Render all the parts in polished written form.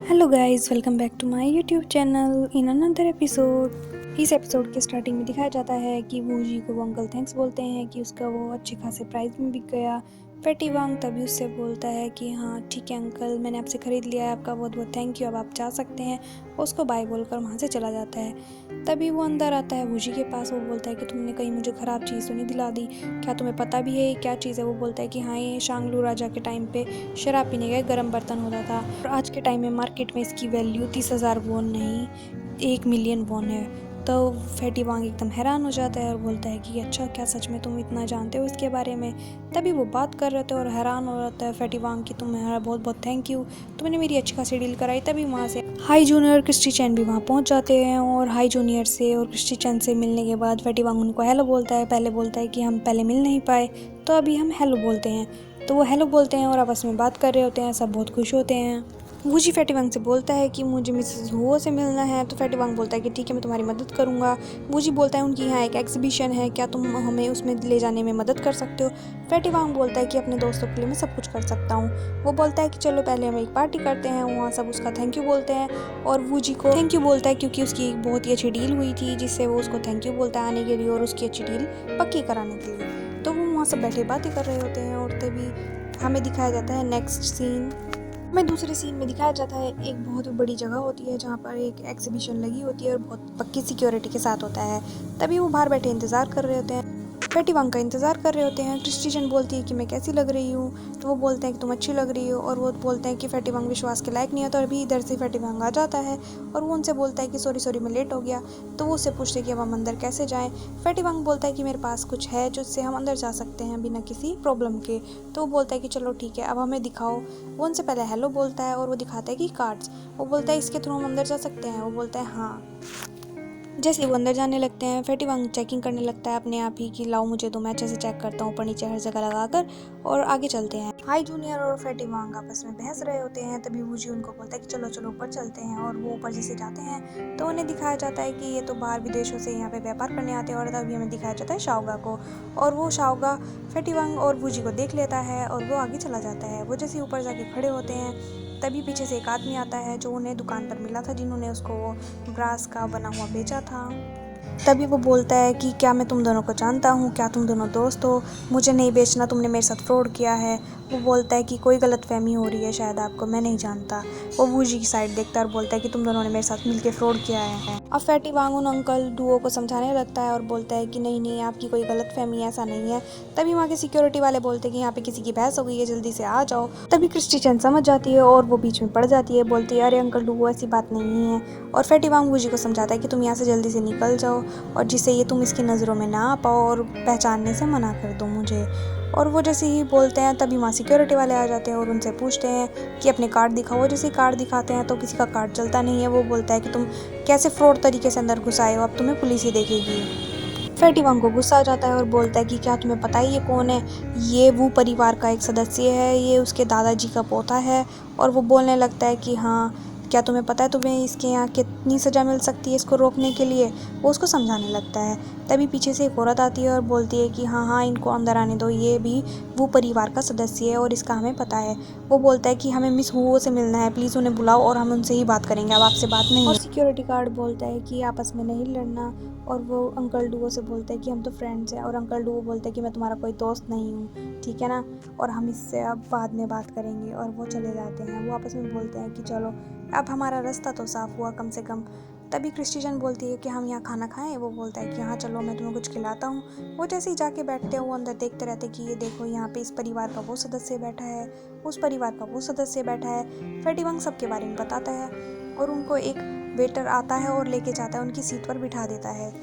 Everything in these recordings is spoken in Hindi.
Hello guys, welcome back to my YouTube channel in another episode. इस एपिसोड के स्टार्टिंग में दिखाया जाता है कि वूजी को वो अंकल थैंक्स बोलते हैं कि उसका वो अच्छे खासे प्राइस में बिक गया। फैटी वांग तभी उससे बोलता है कि हाँ ठीक है अंकल, मैंने आपसे ख़रीद लिया है, आपका बहुत बहुत थैंक यू, अब आप जा सकते हैं। उसको बाय बोलकर वहाँ से चला जाता है। तभी वो अंदर आता है वूजी के पास। वो बोलता है कि तुमने कहीं मुझे ख़राब चीज़ तो नहीं दिला दी, क्या तुम्हें पता भी है ये क्या चीज़ है? वो बोलता है कि हाँ, ये शांगलू राजा के टाइम पे शराब पीने का गर्म बर्तन होता था और आज के टाइम में मार्केट में इसकी वैल्यू 30,000 वॉन नहीं 1 मिलियन वॉन है। तो फैटी वांग एकदम हैरान हो जाता है और बोलता है कि अच्छा, क्या सच में तुम इतना जानते हो इसके बारे में? तभी वो बात कर रहे थे और हैरान हो जाता है फैटी वांग कि तुम्हारा बहुत बहुत थैंक यू, तुमने मेरी अच्छी खासी डील कराई। तभी वहाँ से हाई जूनियर और क्रिस्टी चैन भी वहाँ पहुँच जाते हैं और हाई जूनियर से और क्रिस्टी चैन से मिलने के बाद फैटी वांग उनको हेलो बोलता है। पहले बोलता है कि हम पहले मिल नहीं पाए, तो अभी हम हेलो बोलते हैं। तो वो हेलो बोलते हैं और आपस में बात कर रहे होते हैं, सब बहुत खुश होते हैं। वूजी फैटी वांग से बोलता है कि मुझे मिसेस हुओ से मिलना है। तो फैटी वांग बोलता है कि ठीक है, मैं तुम्हारी मदद करूँगा। वूजी बोलता है उनकी यहाँ एक एग्जीबिशन है, क्या तुम हमें उसमें ले जाने में मदद कर सकते हो? फैटी वांग बोलता है कि अपने दोस्तों के लिए मैं सब कुछ कर सकता हूँ। वो बोलता है कि चलो पहले हम एक पार्टी करते हैं। वहाँ सब उसका थैंक यू बोलते हैं और वूजी को थैंक यू बोलता है क्योंकि उसकी एक बहुत ही अच्छी डील हुई थी, जिससे वो उसको थैंक यू बोलता है आने के लिए और उसकी अच्छी डील पक्की कराने के लिए। तो वो वहाँ सब बैठे बातें कर रहे होते हैं और तभी हमें दिखाया जाता है नेक्स्ट सीन में। दूसरे सीन में दिखाया जाता है एक बहुत बड़ी जगह होती है जहाँ पर एक एग्जीबिशन लगी होती है और बहुत पक्की सिक्योरिटी के साथ होता है। तभी वो बाहर बैठे इंतज़ार कर रहे होते हैं, फैटी वांग का इंतज़ार कर रहे होते हैं। क्रिस्टीजन बोलती है कि मैं कैसी लग रही हूँ? तो वो बोलते हैं कि तुम अच्छी लग रही हो और वो बोलते हैं कि फैटी वांग विश्वास के लायक नहीं है। तो अभी इधर से फैटी वांग आ जाता है और वो उनसे बोलता है कि सॉरी मैं लेट हो गया। तो वो उससे पूछते हैं कि अब हम अंदर कैसे जाएँ? फैटी वांग बोलता है कि मेरे पास कुछ है जिससे हम अंदर जा सकते हैं बिना किसी प्रॉब्लम के। तो वो बोलता है कि चलो ठीक है, अब हमें दिखाओ। वो उनसे पहले हेलो बोलता है और वो दिखाता है कि कार्ड्स। वो बोलता है इसके थ्रू हम अंदर जा सकते हैं? वो बोलता है हाँ। जैसे वो अंदर जाने लगते हैं, फैटी वांग चेकिंग करने लगता है अपने आप ही कि लाओ मुझे दो, मैं अच्छे से चेक करता हूँ ऊपर नीचे हर जगह लगाकर, और आगे चलते हैं। हाई जूनियर और फैटी वांग आपस में बहस रहे होते हैं। तभी वूजी उनको बोलता है कि चलो चलो ऊपर चलते हैं। और वो ऊपर जैसे जाते हैं तो उन्हें दिखाया जाता है कि ये तो बाहर विदेशों से यहाँ पे व्यापार करने आते हैं। और तभी हमें दिखाया जाता है शाओगा को, और वो शाओगा फैटी वांग और वूजी को देख लेता है और वो आगे चला जाता है। वो जैसे ऊपर जाके खड़े होते हैं तभी पीछे से एक आदमी आता है जो उन्हें दुकान पर मिला था, जिन्होंने उसको वो ब्रास का बना हुआ बेचा था। तभी वो बोलता है कि क्या मैं तुम दोनों को जानता हूँ, क्या तुम दोनों दोस्त हो? मुझे नहीं बेचना, तुमने मेरे साथ फ्रॉड किया है। वो बोलता है कि कोई गलतफहमी हो रही है शायद आपको, मैं नहीं जानता। वो वूजी की साइड देखता है और बोलता है कि तुम दोनों ने मेरे साथ मिलकर फ्रॉड किया है। अब फैटी वांग उन अंकल डुओ को समझाने लगता है और बोलता है कि नहीं आपकी कोई गलतफहमी, ऐसा नहीं है। तभी वहाँ के सिक्योरिटी वाले बोलते हैं कि यहाँ पे किसी की बहस हो गई है, जल्दी से आ जाओ। तभी क्रिस्टी चैन समझ जाती है और वो बीच में पड़ जाती है, बोलती है अरे अंकल डुओ, ऐसी बात नहीं है। और फैटी वांग वूजी को समझाता है कि तुम यहाँ से जल्दी से निकल जाओ और जिससे ये तुम इसकी नज़रों में ना आ पाओ और पहचानने से मना कर दो मुझे। और वो जैसे ही बोलते हैं तभी वहाँ सिक्योरिटी वाले आ जाते हैं और उनसे पूछते हैं कि अपने कार्ड दिखाओ। जैसे ही कार्ड दिखाते हैं तो किसी का कार्ड चलता नहीं है। वो बोलता है कि तुम कैसे फ्रॉड तरीके से अंदर घुस आए हो, अब तुम्हें पुलिस ही देखेगी। फैटी वांग को गुस्सा आ जाता है और बोलता है कि क्या तुम्हें पता है ये कौन है? ये वो परिवार का एक सदस्य है, ये उसके दादाजी का पोता है। और वो बोलने लगता है कि हाँ, क्या तुम्हें पता है तुम्हें इसके यहाँ कितनी सज़ा मिल सकती है इसको रोकने के लिए? वो उसको समझाने लगता है। तभी पीछे से एक औरत आती है और बोलती है कि हाँ इनको अंदर आने दो, ये भी वो परिवार का सदस्य है और इसका हमें पता है। वो बोलता है कि हमें मिस हुओ से मिलना है, प्लीज़ उन्हें बुलाओ और हम उनसे ही बात करेंगे, अब आपसे बात नहीं। और सिक्योरिटी गार्ड बोलता है कि आपस में नहीं लड़ना। और वो अंकल डुओ से बोलते हैं कि हम तो फ्रेंड्स हैं। और अंकल डुओ बोलते हैं कि मैं तुम्हारा कोई दोस्त नहीं हूँ, ठीक है ना, और हम इससे अब बाद में बात करेंगे। और वो चले जाते हैं। वो आपस में बोलते हैं कि चलो अब हमारा रास्ता तो साफ़ हुआ कम से कम। तभी क्रिस्टीजन बोलती है कि हम यहाँ खाना खाएं? वो बोलता है कि हाँ चलो, मैं तुम्हें कुछ खिलाता हूँ। वो जैसे ही जाके बैठते हैं वो अंदर देखते रहते कि ये देखो, यहाँ पे इस परिवार का वो सदस्य बैठा है, उस परिवार का वो सदस्य बैठा है। फैटी वांग सबके बारे में बताता है और उनको एक वेटर आता है और लेके जाता है, उनकी सीट पर बिठा देता है।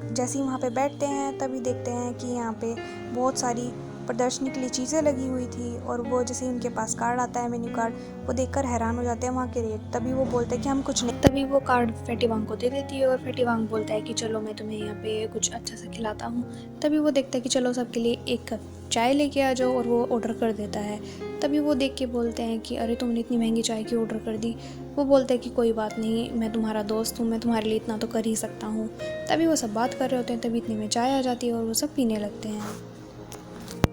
जैसे ही वहाँ पे बैठते हैं तभी देखते हैं कि यहाँ पे बहुत सारी प्रदर्शनी के लिए चीज़ें लगी हुई थी। और वो जैसे ही उनके पास कार्ड आता है, मेन्यू कार्ड, वो देखकर हैरान हो जाते हैं वहाँ के रेट। तभी वो बोलते हैं कि हम कुछ नहीं। तभी वो कार्ड फैटी वांग को दे देती है और फैटी वांग बोलता है कि चलो मैं तुम्हें यहाँ पे कुछ अच्छा सा खिलाता हूँ। तभी वो देखता है कि चलो सबके लिए एक कप चाय लेके आ जाओ, और वो ऑर्डर कर देता है। तभी वो देख के बोलते हैं कि अरे तुमने इतनी महंगी चाय क्यों ऑर्डर कर दी? वो बोलते हैं कि कोई बात नहीं, मैं तुम्हारा दोस्त हूँ, मैं तुम्हारे लिए इतना तो कर ही सकता हूँ। तभी वो सब बात कर रहे होते हैं, तभी इतने में चाय आ जाती है और वो सब पीने लगते हैं।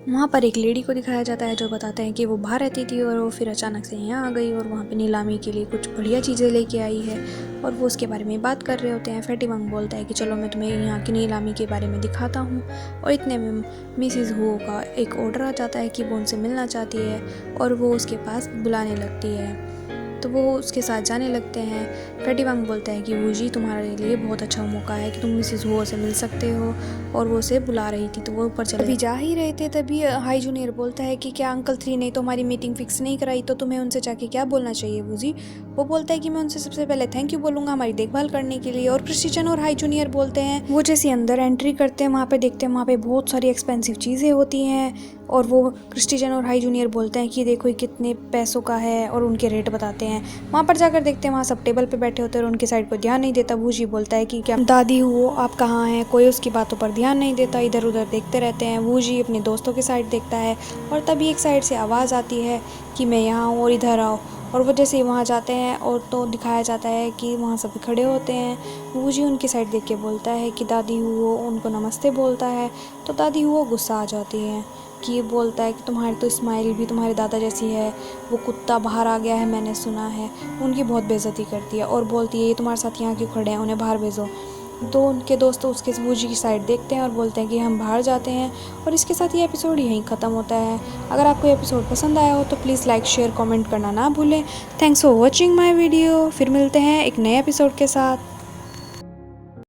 वहाँ पर एक लेडी को दिखाया जाता है जो बताते हैं कि वो बाहर रहती थी और वो फिर अचानक से यहाँ आ गई और वहाँ पे नीलामी के लिए कुछ बढ़िया चीज़ें लेके आई है और वो उसके बारे में बात कर रहे होते हैं। फैटी वांग बोलता है कि चलो मैं तुम्हें यहाँ की नीलामी के बारे में दिखाता हूँ और इतने में मिसिज़ हुओ का एक ऑर्डर आ जाता है कि वो उनसे मिलना चाहती है और वो उसके पास बुलाने लगती है, तो वो उसके साथ जाने लगते हैं। फैटी वांग बोलता है कि वो जी तुम्हारे लिए बहुत अच्छा मौका है कि तुम मिसिज़ हुओ से मिल सकते हो और वो उसे बुला रही थी, तो वो ऊपर चले। अभी जा ही रहे थे तभी हाई जूनियर बोलता है कि क्या अंकल 3 ने तो हमारी मीटिंग फिक्स नहीं कराई, तो तुम्हें उनसे जाके क्या बोलना चाहिए वो जी। वो बोलता है कि मैं उनसे सबसे पहले थैंक यू बोलूँगा हमारी देखभाल करने के लिए। और क्रिस्टियन और हाई जूनियर बोलते हैं, वो जैसे अंदर एंट्री करते हैं वहाँ पे देखते हैं वहाँ पे बहुत सारी एक्सपेंसिव चीज़ें होती हैं और वो क्रिस्टियन और हाई जूनियर बोलते हैं कि देखो ये कितने पैसों का है और उनके रेट बताते हैं। वहाँ पर जाकर देखते हैं वहाँ सब टेबल पे बैठे होते हैं और उनके साइड को ध्यान नहीं देता। वूजी बोलता है कि क्या दादी हो आप कहाँ हैं, कोई उसकी बातों पर ध्यान नहीं देता, इधर उधर देखते रहते हैं। वूजी अपने दोस्तों के साइड देखता है और तभी एक साइड से आवाज़ आती है कि मैं यहाँ हूँ और इधर आओ, और वो जैसे ही वहाँ जाते हैं और तो दिखाया जाता है कि वहाँ सभी खड़े होते हैं। वूजी उनकी साइड देख के बोलता है कि दादी हुओ, उनको नमस्ते बोलता है, तो दादी हुओ गुस्सा आ जाती है कि ये बोलता है कि तुम्हारी तो स्माइल भी तुम्हारे दादा जैसी है, वो कुत्ता बाहर आ गया है मैंने सुना है। उनकी बहुत बेइज्जती करती है और बोलती है ये तुम्हारे साथ यहाँ क्यों खड़े हैं, उन्हें बाहर भेजो। तो उनके दोस्त उसके वूजी की साइड देखते हैं और बोलते हैं कि हम बाहर जाते हैं। और इसके साथ ये एपिसोड यहीं ख़त्म होता है। अगर आपको ये एपिसोड पसंद आया हो तो प्लीज़ लाइक शेयर कमेंट करना ना भूलें। Thanks for watching my video. फिर मिलते हैं एक नए एपिसोड के साथ।